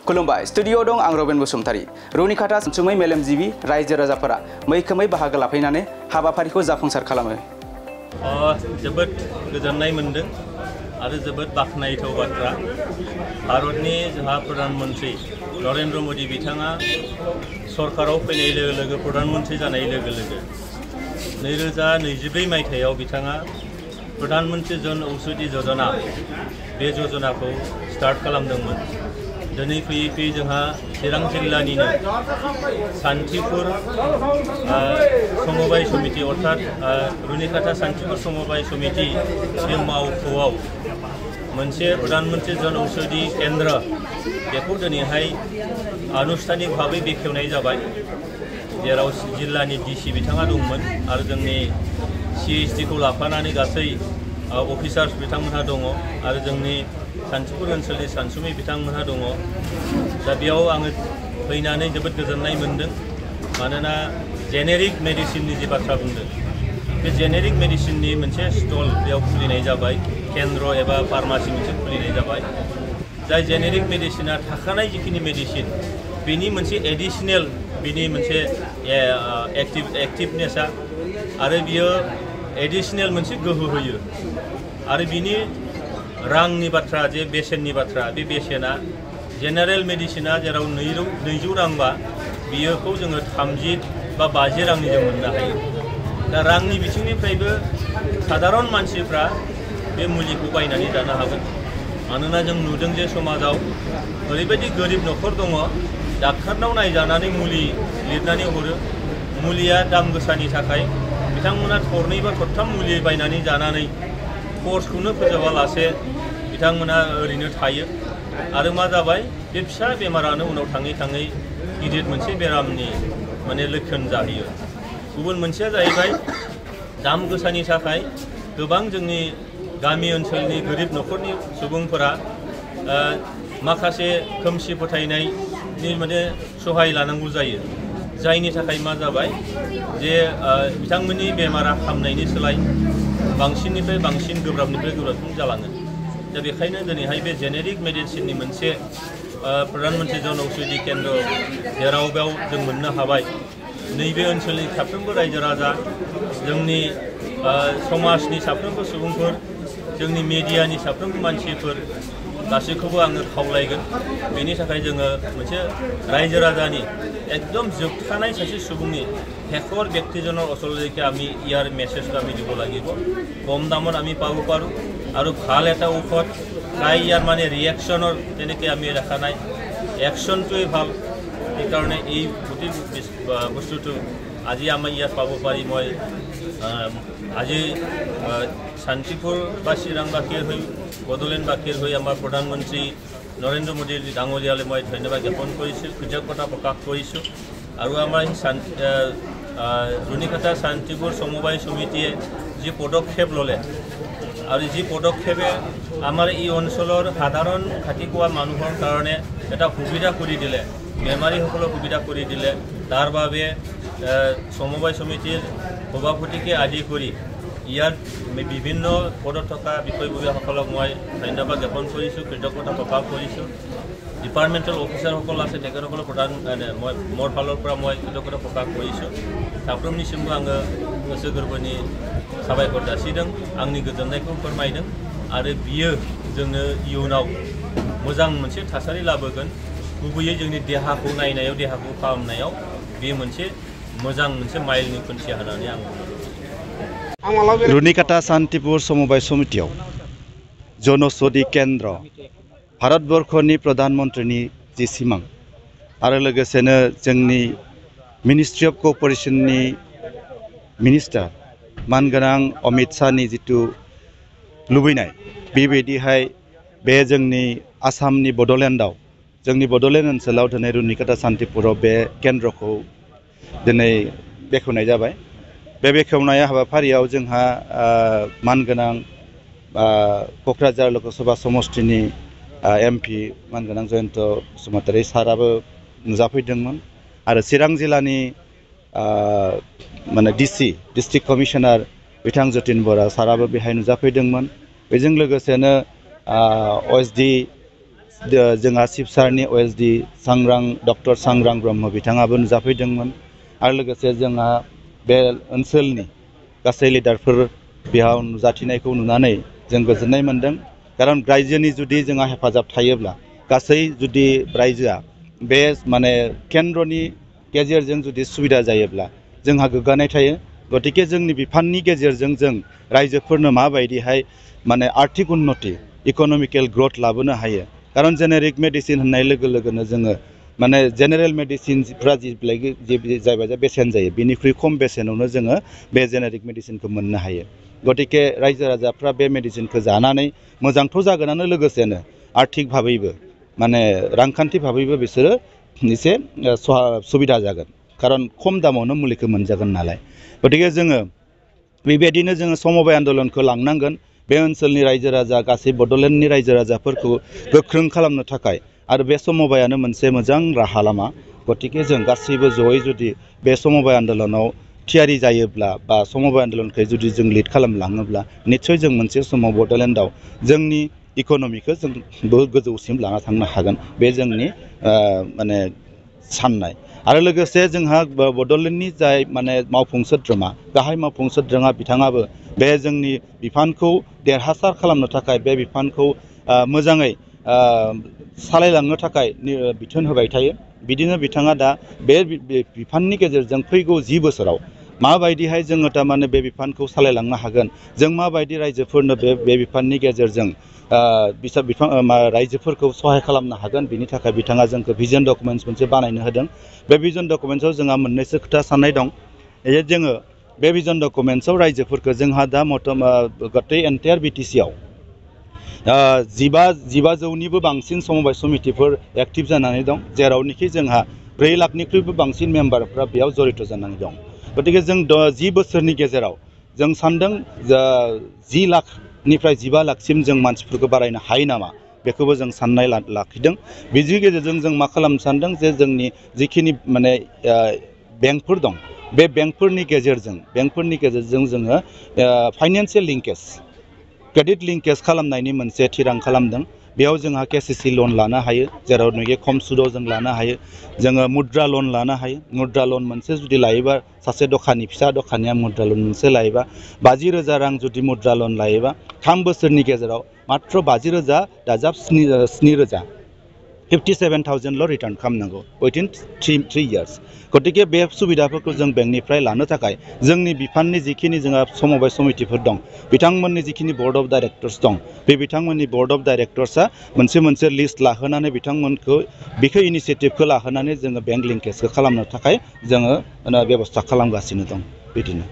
खुलुमबाय स्टुडिअ दं आं रबिन बसुमतारी रुनिकाटा सानसुमै मेलेमजिबि रायजो राजाफोरा मैखोमै बाहागो लाफैनानै हाबाफारिखौ जाफुंसार खालामो। जोबोद गोजोननाय मोनदों आरो जोबोद बाख्नायथाव बाथ्रा भारतनि जोंहा प्रधानमन्त्री नरेन्द्र मोदी बिथाङा सरकाराव फैनाय लोगो लोगो प्रधानमन्त्री जानाय लोगो लोगो 2024 मायथाइयाव बिथाङा प्रधानमन्त्री जन औषधि योजना बे योजनाखौ स्टार्ट खालामदोंमोन। दिनै फैयै फैयै जोंहा चिरां जिल्लानिनो सान्थिपुर समबाय समिति अर्थात रुनिकाटा सान्थिपुर समबाय समिति बे मावख'आव मोनसे प्रधानमन्त्री जन औषधि केन्द्र बेखौ दिनैहाय आनुष्ठानिक भाबै बेखेवनाय जाबाय, जेराव जिल्लानि डिसि बिथाङा दंमोन आरो जोंनि CHD खौ लाफानानै गासै अफिसार्स बिथांमोनहा दङ आरो जोंनि सान्थिपुर ओनसोलनि सानसुमै बिथांमोनहा दङ। दा बेयाव आङो फैनानै जोबोद गोजोननाय मोनदों, मानोना जेनेरिक मेडिसिननि जे बाथ्रा बुंदों बे जेनेरिक मेडिसिननि मोनसे स्टल बेयाव खुलिनाय जाबाय, केन्द्र एबा फार्मासि मोनसे खुलिनाय जाबाय। जाय जेनेरिक मेडिसिना थाखानाय जिखिनि मेडिसिन बेनि मोनसे एडिशनेल बिनि मोनसे एक्टिभनेसा आरो बियो एडिशनेल मोनसे गोहो होयो आरो बिनि रांनि बाथ्रा जे बेसेननि बाथ्रा बे बेसेना जेनेरेल मेडिसिना जेराव 200 रांबा बियोखौ जोङो 30 बा 50 रांनि जों मोननो हायो। दा रांनि बिथिंनिफ्रायबो साधारन मानसिफ्रा बे मुलिखौ बायनानै जानो हागोन, मानोना जों नुदों जे समाजाव ओरैबायदि गोरिब न'खर दङ डाक्टारनाव नायजानानै मुलि लिरनानै हरो, मुलिया दाम गोसानि थाखाय बिथांमोना थरनै बा थरथाम मुलि बायनानै जानानै कर्सखौनो फोजोबालासे बिथांमोना ओरैनो थायो आरो मा जाबाय बे फिसा बेमारानो उनाव थाङै थाङै गिदिर मोनसे बेरामनि माने लक्षण जाहैयो। गुबुन मोनसेया जाहैबाय दाम गोसानि थाखाय गोबां जोंनि गामि ओनसोलनि गोरिब न'खरनि सुबुंफोरा माखासे खोमसि फोथायनायनि माने सहाय लानांगौ जायो, जायनि थाखाय मा जाबाय जे बिथांमोननि बेमारा हामनायनि सोलाय बांसिननिफ्राय बांसिन गोब्राबनिफ्राय गोब्राबसिन जालाङो। दा बेखायनो दिनैहाय बे जेनेरिक मेडिसिननि मोनसे प्रधानमन्त्री जन औषधि केन्द्र जेराव बेयाव जों मोननो हाबाय। नैबे ओनसोलनि साफ्रोमबो रायजो राजा, जोंनि समाजनि साफ्रोमबो सुबुंफोर, जोंनि मिडियानि साफ्रोमबो मानसिफोर गासैखौबो आङो खावलायगोन। बेनि थाखाय जोङो मोनसे रायजो राजानि एकदम जोबथानाय सासे सुबुंनि শেষৰ ব্যক্তিজনৰ ওচৰলৈকে আমি ইয়াৰ মেছেজটো আমি দিব লাগিব। কম দামত আমি পাব পাৰোঁ আৰু ভাল এটা ঔষধ তাই ইয়াৰ মানে ৰিয়েকশ্যনৰ তেনেকৈ আমি দেখা নাই, একশ্যনটোৱে ভাল। সেইকাৰণে এই গোটেই বস্তুটো আজি আমি ইয়াত পাব পাৰি মই আজি শান্তিপুৰ বা চিৰাংবাসীৰ হৈ বড়োলেণ্ডবাসীৰ হৈ আমাৰ প্ৰধানমন্ত্ৰী নৰেন্দ্ৰ মোদী ডাঙৰীয়ালৈ মই ধন্যবাদ জ্ঞাপন কৰিছোঁ, কৃতজ্ঞতা প্ৰকাশ কৰিছোঁ। আৰু আমাৰ रुनिकाटा सान्थिपुर समबाय समितिये जी पदक्षेप लले और जी पदक्षेपे आमार ई अंचलर साधारण खातिखोवा मानुहर कारणे एटा सुविधा करि दिले, बेमारीসকলক सुविधा करि दिले। तार बारे समबाय समितिर सभापतिके आदि करि ইয়াৰ বিভিন্ন পদত থকা বিষয়ববীয়াসকলক মই ধন্যবাদ জ্ঞাপন কৰিছোঁ, কৃতজ্ঞতা প্ৰকাশ কৰিছোঁ। ডিপাৰ্টমেণ্টেল অফিচাৰসকল আছে তেখেতসকলক প্ৰধান মই মোৰ ফালৰ পৰা মই কৃতজ্ঞতা প্ৰকাশ কৰিছোঁ। साफ्रोमनिसिमबो आङो गोसो गोरबोनि साबायखर जासिदों, आंनि गोजोननायखौ फोरमायदों आरो बियो जोंनो इयुनाव मोजां मोनसे थासारि लाबोगोन। गुबैयै जोंनि देहाखौ नायनायाव, देहाखौ फाहामनायाव बे मोनसे मोजां मोनसे माइलनि खुन्थिया होननानै आं रुनिकाटा सान्थिपुर समबाय समितियाव जनौषधि केन्द्र भारतबर्षनि प्रधानमन्त्रिनि जि सिमां आरो लोगोसेनो जोंनि मिनिस्ट्रि अफ कॉर्पोरेशननि मिनिस्टार मानगोनां अमित शाहनि जितु लुबैनाय बेबायदिहाय बे जोंनि आसामनि बड'लेण्डआव जोंनि बड'लेण्ड ओनसोलाव दिनै रुनिकाटा सान्थिपुराव बे केन्द्रखौ दिनै बेखेवनाय जाबाय। बे बेखेवनाय हाबाफारियाव जोंहा मानगोनां क'क्राझार लोकसभा समष्टिनि MP मानगोनां जयन्त बसुमतारी साराबो नुजाफैदोंमोन आरो चिरां जिल्लानि माने DC डिस्ट्रिक्ट कमिशनार बिथां जतिन बरा साराबो बेहाय नुजाफैदोंमोन। बेजों लोगोसेनो OSD जोंहा सिबसारनि OSD सांग्रां डक्टर सांग्रां ब्रह्म बिथाङाबो नुजाफैदोंमोन आरो लोगोसे जोंहा बे ओनसोलनि गासै लिडारफोर बेयाव नुजाथिनायखौ नुनानै जों गोजोननाय मोन्दों खारन रायजोनि जुदि जोंहा हेफाजाब थायोब्ला गासै जुदि रायजोआ बे माने केन्द्रनि गेजेरजों जुदि सुबिदा जायोब्ला जोंहा गोग्गानाय थायो गतिके जोंनि बिफाननि गेजेरजों जों रायजोफोरनो माबायदिहाय माने आर्थिक उन्नति इक'नमिकेल ग्रथ लाबोनो हायो खारन जेनेरिक मेडिसिन होननाय लोगो लोगोनो जोङो माने जेनेरेल मेडिसिनफ्रा जायबायदि बेसेन जायो बिनिख्रुइ खम बेसेनावनो जोङो बे जेनेरिक मेडिसिनखौ मोननो हायो गतिके रायजो राजाफ्रा बे मेडिसिनखौ जानानै मोजांथ' जागोनानो लोगोसेनो आर्थिक भाबैबो माने रांखान्थि भाबैबो बिसोरो एसे सुबिदा जागोन खारन खम दामावनो मुलिखौ मोनजागोन नालाय गतिके जोङो बेबायदिनो जोङो समबाय आन्दलनखौ लांनांगोन बे ओनसोलनि रायजो राजा गासै बड'लेण्डनि रायजो राजाफोरखौ गोख्रों खालामनो थाखाय आरो बे समबायानो मोनसे मोजां राहा लामा गतिके जों गासैबो जयै जुदि बे समबाय आन्दलनाव थियारि जायोब्ला बा समबाय आन्दलनखौ जुदि जों लिड खालामलाङोब्ला निस्सय जों मोनसे समाव बड'लेण्डआव जोंनि इक'नमिखौ जों बहुत गोजौसिम लाना थांनो हागोन बे जोंनि माने साननाय आरो लोगोसे जोंहा बड'लेण्डनि जाय माने मावफुं सोद्रोमा गाहाय मावफुं सोद्रोमा बिथाङाबो बे जोंनि बिफानखौ देरहासार खालामनो थाखाय बे बिफानखौ मोजाङै सालायलांनो थाखाय बिथोन होबाय थायो बिदिनो बिथाङा दा बे बिफाननि गेजेरजों फैगौ 10 बोसोराव माबायदिहाय जोङो थारमाने बे बिफानखौ सालायलांनो हागोन जों माबायदि रायजोफोरनो बे बिफाननि गेजेरजों रायजोफोरखौ सहाय खालामनो हागोन बिनि थाखाय बिथाङा जोंखौ भिजन डकुमेन्ट्स मोनसे बानायनो होदों बे भिजन डकुमेन्ट्सआव जोंहा मोननैसो खोथा साननाय दं जोङो बे भिजन डकुमेन्ट्सआव रायजोफोरखौ जोंहा दा गतै एन्टायार BTCआव 15,000निबो बांसिन समबाय समितिफोर एक्टिभ जानानै दं जेरावनोखि जोंहा 4 लाखनिख्रुइबो बांसिन मेम्बारफ्रा बेयाव जड़ित जानानै दं गतिके जों 10 बोसोरनि गेजेराव जों सानदों 10 लाखनिफ्राय 15 लाखसिम जों मानसिफोरखौ बारायनो हायो नामा बेखौबो जों साननाय लाखिदों बिनि गेजेरजों जों मा खालामनो सानदों जे जोंनि जिखिनि माने बेंकफोर दं बे बेंकफोरनि गेजेरजों जोङो फाइनान्सियेल लिंकेज क्रेडिट लिंकेज खालामनायनि मोनसे थिरां खालामदों बेयाव जोंहा KCC लन लानो हायो जेरावनोखि खम सुदआव जों लानो हायो जोङो मुद्रा लन लानो हायो मुद्रा लन मोनसे जुदि लायोबा सासे दखानि फिसा दखानिया मुद्रा लन मोनसे लायोबा 50,000 रां जुदि मुद्रा लन लायोबा 3 बोसोरनि गेजेराव मात्र 50,000 दाजाब 7,000 57,000ल' रिटार्न खालामनांगौ उइथिन 3 इयार्स गतिके बे सुबिदाफोरखौ जों बेंकनिफ्राय लानो थाखाय जोंनि बिफाननि जिखिनि जोंहा समबाय समितिफोर दं बिथांमोननि जिखिनि बर्ड अफ डाइरेक्टर्स दं बे बिथांमोननि बर्ड अफ डाइरेक्टर्सआ मोनसे लिस्ट लाहोनानै बिथांमोनखौ बेखौ इनिशिएटिभखौ लाहोनानै जोङो बेंक लिंकेजखौ खालामनो थाखाय जोङो बेबस्था खालामगासिनो दं बिदिनो